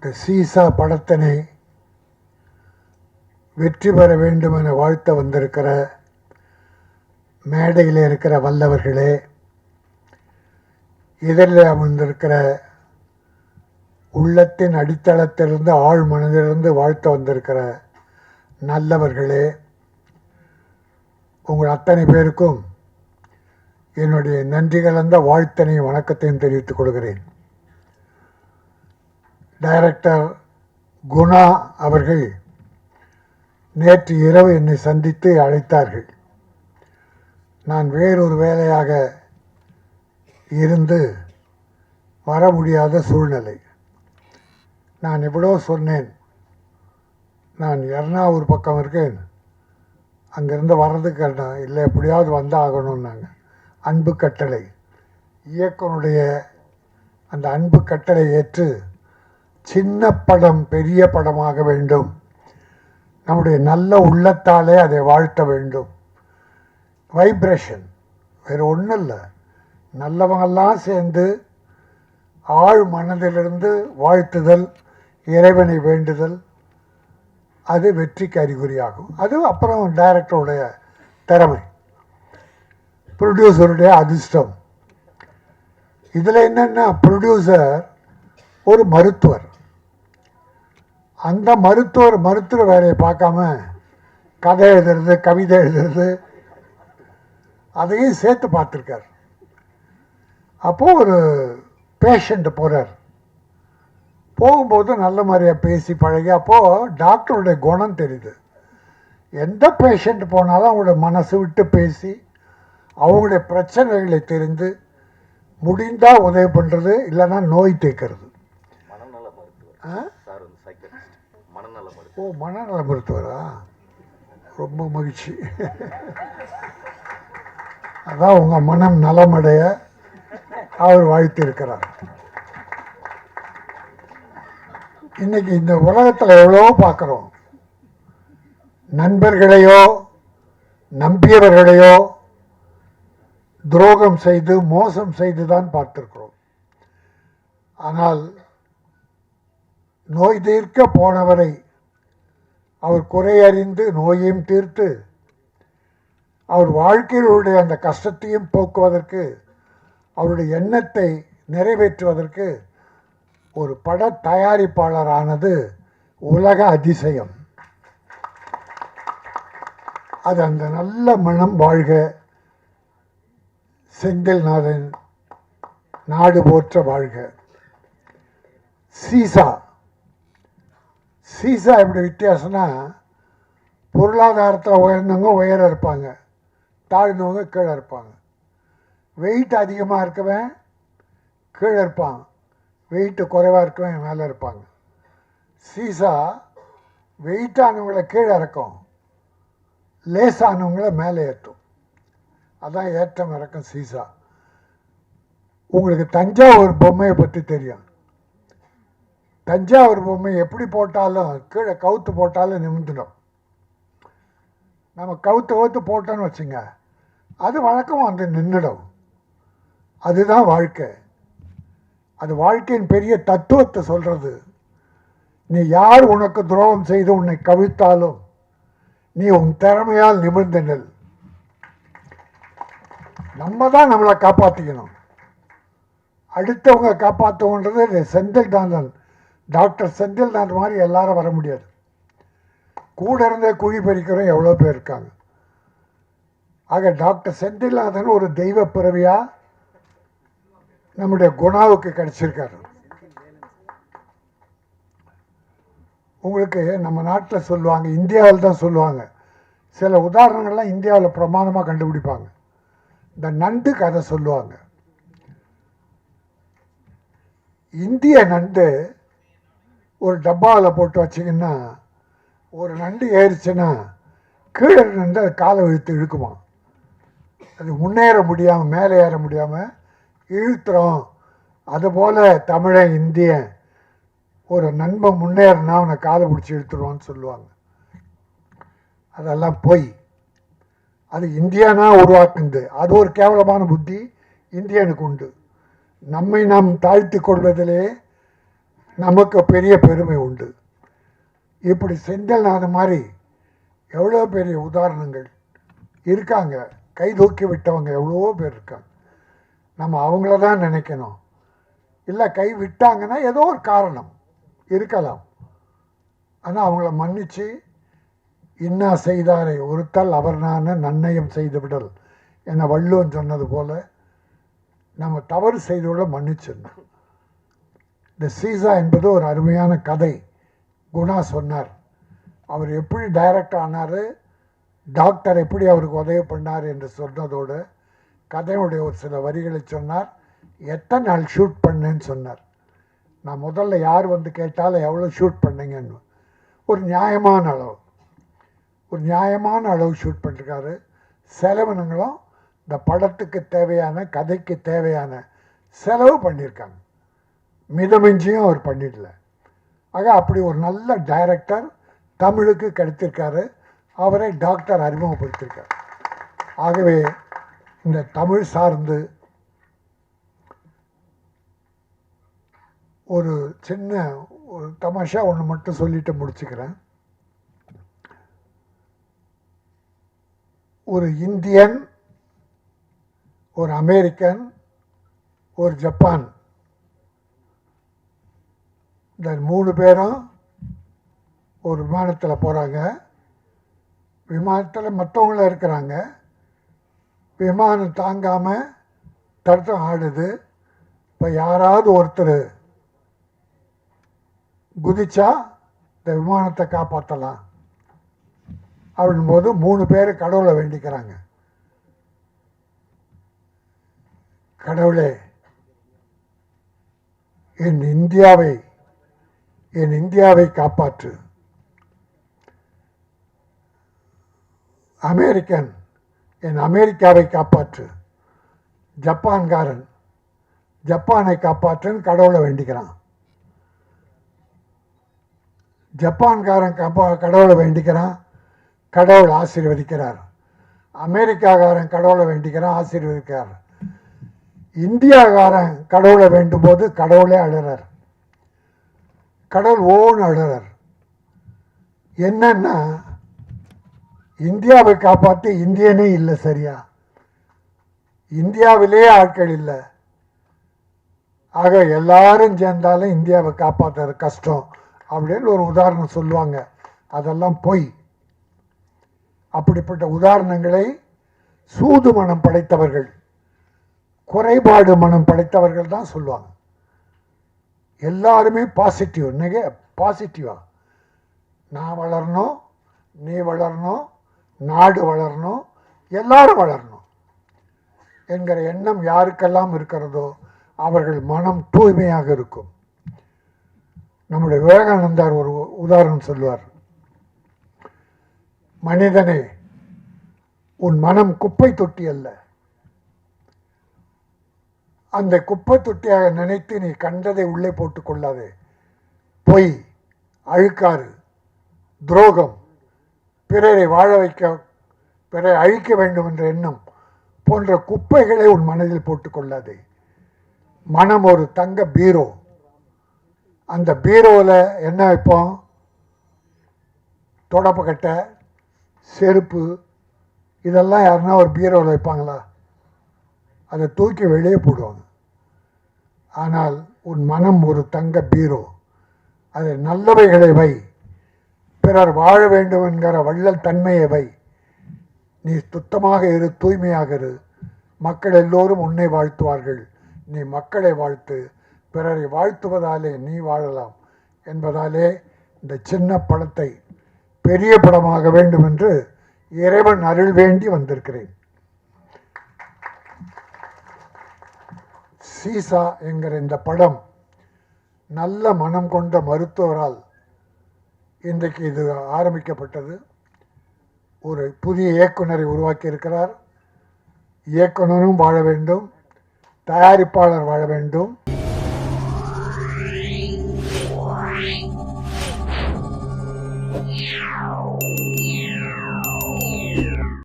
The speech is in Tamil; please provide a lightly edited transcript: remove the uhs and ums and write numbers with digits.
இந்த சீசா படத்தினை வெற்றி பெற வேண்டும் என வாழ்த்த வந்திருக்கிற மேடையில் இருக்கிற வல்லவர்களே, எதிரில் அமர்ந்திருக்கிற உள்ளத்தின் அடித்தளத்திலிருந்து ஆழ் மனதிலிருந்து வாழ்த்த வந்திருக்கிற நல்லவர்களே, உங்கள் அத்தனை பேருக்கும் என்னுடைய நன்றி கலந்த வாழ்த்தனையும் வணக்கத்தையும் தெரிவித்துக் கொள்கிறேன். டைரக்டர் குணா அவர்கள் நேற்று இரவு என்னை சந்தித்து அழைத்தார்கள். நான் வேறொரு வேலையாக இருந்து வர முடியாத சூழ்நிலை. நான் எவ்வளோ சொன்னேன், நான் எர்ணாவூர் பக்கம் இருக்கேன், அங்கேருந்து வர்றதுக்கு இல்லை எப்படியாவது வந்தாகணும்னாங்க. அன்பு கட்டளை, இயக்குனுடைய அந்த அன்பு கட்டளை ஏற்று சின்ன படம் பெரிய படமாக வேண்டும், நம்முடைய நல்ல உள்ளத்தாலே அதை வாழ்த்த வேண்டும். வைப்ரேஷன் வேறு ஒன்றும் இல்லை, நல்லவங்கெல்லாம் சேர்ந்து ஆழ் மனதிலிருந்து வாழ்த்துதல், இறைவனை வேண்டுதல், அது வெற்றிக்கு அறிகுறியாகும். அது அப்புறம் டைரக்டருடைய திறமை, ப்ரொடியூசருடைய அதிர்ஷ்டம். இதில் என்னென்னா, ப்ரொடியூசர் ஒரு மருத்துவர். அந்த மருத்துவர் வேலையை பார்க்காம கதை எழுதுறது, கவிதை எழுதுறது, அதையும் சேர்த்து பார்த்துருக்கார். அப்போது ஒரு பேஷண்ட் போகிறார், போகும்போது நல்ல மாதிரியாக பேசி பழகி, அப்போது டாக்டருடைய குணம் தெரியுது. எந்த பேஷண்ட் போனாலும் அவங்களோட மனசு விட்டு பேசி அவங்களுடைய பிரச்சனைகளை தெரிந்து முடிந்தால் உதவி பண்ணுறது, இல்லைன்னா நோய் தீர்க்கிறது. ஓ, மனநல மருத்துவரா? ரொம்ப மகிழ்ச்சி. அதான் உங்கள் மனம் நலமடைய அவர் வாழ்த்திருக்கிறார். இன்னைக்கு இந்த உலகத்தில் எவ்வளோ பார்க்குறோம். நண்பர்களையோ நம்பியவர்களையோ துரோகம் செய்து மோசம் செய்து தான் பார்த்திருக்கிறோம். ஆனால் நோய் தீர்க்க போனவரை அவர் குறையறிந்து நோயையும் தீர்த்து அவர் வாழ்க்கையிலுடைய அந்த கஷ்டத்தையும் போக்குவதற்கு, அவருடைய எண்ணத்தை நிறைவேற்றுவதற்கு ஒரு பட தயாரிப்பாளரானது உலக அதிசயம். அது அந்த நல்ல மனம் வாழ்க, செந்தில்நாதன் நாடு போற்ற வாழ்க. சீசா எப்படி வித்தியாசம்னா, பொருளாதாரத்தில் உயர்ந்தவங்க உயர இருப்பாங்க, தாழ்ந்தவங்க கீழே இருப்பாங்க. வெயிட் அதிகமாக இருக்கவன் கீழே இருப்பான், வெயிட்டு குறைவாக இருக்கவன் மேலே இருப்பாங்க. சீசா வெயிட்டானவங்களை கீழே இறக்கும், லேசானவங்களை மேலே ஏற்றும். அதான் ஏற்றம் இறக்கும் சீசா. உங்களுக்கு தஞ்சாவூர் பொம்மையை பற்றி தெரியும். தஞ்சாவூர் பொம்மை எப்படி போட்டாலும், கீழே கவுத்து போட்டாலும் நிமிந்துடும். நம்ம கவுத்து போட்டோன்னு வச்சுங்க, அது வழக்கம் வந்து நின்றுடும். அதுதான் வாழ்க்கை. அது வாழ்க்கையின் பெரிய தத்துவத்தை சொல்கிறது. நீ யார் உனக்கு துரோகம் செய்து உன்னை கவிழ்த்தாலும் நீ உன் திறமையால் நிமிர்ந்து நெல். நம்ம தான் நம்மளை காப்பாற்றிக்கணும். அடுத்தவங்க காப்பாற்றுவோன்றது செந்தில்நாதன், டாக்டர் செந்தில்நாதன் மாதிரி எல்லாரும் வர முடியாது. கூட இருந்தே குழி பறிக்கிறோம் எவ்வளோ பேர் இருக்காங்க. ஆக டாக்டர் செந்தில்நாதன் ஒரு தெய்வ பிறவியாக நம்முடைய குணாவுக்கு கிடைச்சிருக்காரு. உங்களுக்கு நம்ம நாட்டில் சொல்லுவாங்க, இந்தியாவில் தான் சொல்லுவாங்க, சில உதாரணங்கள்லாம் இந்தியாவில் பிரமாதமாக கண்டுபிடிப்பாங்க. இந்த நண்டு கதை சொல்லுவாங்க. இந்திய நண்டு ஒரு டப்பாவில் போட்டு வச்சிங்கன்னா, ஒரு நண்டு ஏறிச்சுன்னா கீழே நண்டு அது காலை இழுத்து இழுக்குமா. அது முன்னேற முடியாமல் மேலே ஏற முடியாமல் இழுத்துறோம். அதுபோல் தமிழன் இந்தியன் ஒரு நண்பன் முன்னேறினா அவனை காலை பிடிச்சி இழுத்துருவான்னு சொல்லுவாங்க. அதெல்லாம் போய் அது இந்தியானா உருவாக்குது. அது ஒரு கேவலமான புத்தி இந்தியனுக்கு உண்டு. நம்மை நாம் தாழ்த்தி கொள்வதிலே நமக்கு பெரிய பெருமை உண்டு. இப்படி செந்தில்நாத் மாதிரி எவ்வளோ பெரிய உதாரணங்கள் இருக்காங்க. கை தூக்கி விட்டவங்க எவ்வளோ பேர் இருக்காங்க. நம்ம அவங்கள தான் நினைக்கணும். இல்லை கை விட்டாங்கன்னா ஏதோ ஒரு காரணம் இருக்கலாம். ஆனால் அவங்கள மன்னித்து இன்னா செய்தாரை ஒருத்தல் அவர் நான் நன்னயம் செய்து விடல் என வள்ளுவன் சொன்னது போல் நம்ம தவறு செய்தோட மன்னிச்சிடணும். இந்த சீசா என்பது ஒரு அருமையான கதை. குணா சொன்னார். அவர் எப்படி டைரக்ட் ஆனார், டாக்டர் எப்படி அவருக்கு உதவி பண்ணார் என்று சொன்னதோடு கதையுடைய ஒரு சில வரிகளை சொன்னார். எத்தனை நாள் ஷூட் பண்ணேன்னு சொன்னார். நான் முதல்ல யார் வந்து கேட்டாலும் எவ்வளோ ஷூட் பண்ணீங்கன்னு ஒரு நியாயமான அளவு ஷூட் பண்ணிருக்காரு. செலவினங்களும் இந்த படத்துக்கு தேவையான கதைக்கு தேவையான செலவு பண்ணியிருக்காங்க. மிதமிஞ்சியும் அவர் பண்ணிடல. ஆக அப்படி ஒரு நல்ல டைரக்டர் தமிழுக்கு கிடைத்திருக்காரு. அவரை டாக்டர் அறிமுகப்படுத்தியிருக்கார். ஆகவே இந்த தமிழ் சார்ந்து ஒரு சின்ன ஒரு தமாஷா ஒன்று மட்டும் சொல்லிட்டு முடிச்சுக்கிறேன். ஒரு இந்தியன், ஒரு அமெரிக்கன், ஒரு ஜப்பான், இந்த 3 பேரும் ஒரு விமானத்தில் போகிறாங்க. விமானத்தில் மற்றவங்களும் இருக்கிறாங்க. விமானம் தாங்காமல் தடுத்தம் ஆடுது. இப்போ யாராவது ஒருத்தர் குதிச்சா இந்த விமானத்தை காப்பாற்றலாம் அப்படின்போது 3 பேர் கடவுளை வேண்டிக்கிறாங்க. கடவுளே, என் இந்தியாவை காப்பாற்று. அமெரிக்கன், என் அமெரிக்காவை காப்பாற்று. ஜப்பான்காரன், ஜப்பானை காப்பாற்றுன்னு கடவுளை வேண்டிக்கிறான். ஜப்பான்காரன் கடவுளை வேண்டிக்கிறான், கடவுள் ஆசீர்வதிக்கிறார். அமெரிக்காக்காரன் கடவுளை வேண்டிக்கிறான், ஆசீர்வதிக்கிறார். இந்தியாக்காரன் கடவுளை வேண்டும் போது கடவுளே அழுறார். கடவுள் ஓன்னு அழுறார். என்னன்னா இந்தியாவை காப்பாற்ற இந்தியனே இல்லை. சரியா, இந்தியாவிலே ஆட்கள் இல்லை. ஆக எல்லாரும் சேர்ந்தாலும் இந்தியாவை காப்பாற்றுறது கஷ்டம் அப்படின்னு ஒரு உதாரணம் சொல்லுவாங்க. அதெல்லாம் பொய். அப்படிப்பட்ட உதாரணங்களை சூது மனம் படைத்தவர்கள், குறைபாடு மனம் படைத்தவர்கள் தான் சொல்லுவாங்க. எல்லாருமே பாசிட்டிவா நான் வளரணும், நீ வளரணும், நாடு வளரணும், எல்லாரும் வளரணும் என்கிற எண்ணம் யாருக்கெல்லாம் இருக்கிறதோ அவர்கள் மனம் தூய்மையாக இருக்கும். நம்முடைய விவேகானந்தார் ஒரு உதாரணம் சொல்லுவார். மனிதனே, உன் மனம் குப்பை தொட்டி அல்ல. அந்த குப்பை தொட்டியாக நினைத்து நீ கண்டதை உள்ளே போட்டுக் கொள்ளாதே. பொய், அழுக்காறு, துரோகம், பிறரை வாழ வைக்க, பிறரை அழிக்க வேண்டும் என்ற எண்ணம் போன்ற குப்பைகளை உன் மனதில் போட்டுக் கொள்ளாதே. மனம் ஒரு தங்க பீரோ. அந்த பீரோவில் என்ன வைப்போம்? தொடப்பக்கட்டை, செருப்பு, இதெல்லாம் யாருன்னா ஒரு பீரோவில் வைப்பாங்களா? அதை தூக்கி வெளியே போடுவாங்க. ஆனால் உன் மனம் ஒரு தங்க பீரோ. அதை நல்லவைகளை வை, பிறர் வாழ வேண்டும் என்கிற வள்ளல் தன்மையை வை. நீ சுத்தமாக இரு, தூய்மையாக இரு. மக்கள் எல்லோரும் உன்னை வாழ்த்துவார்கள். நீ மக்களை வாழ்த்து. பிறரை வாழ்த்துவதாலே நீ வாழலாம் என்பதாலே இந்த சின்ன படத்தை பெரிய படமாக வேண்டும் என்று இறைவன் அருள் வேண்டி வந்திருக்கிறேன். சீசா என்கிற இந்த படம் நல்ல மனம் கொண்ட மருத்துவரால் இன்றைக்கு இது ஆரம்பிக்கப்பட்டது. ஒரு புதிய இயக்குனரை உருவாக்கி இருக்கிறார். இயக்குனரும் வாழ வேண்டும், தயாரிப்பாளர் வாழ வேண்டும்.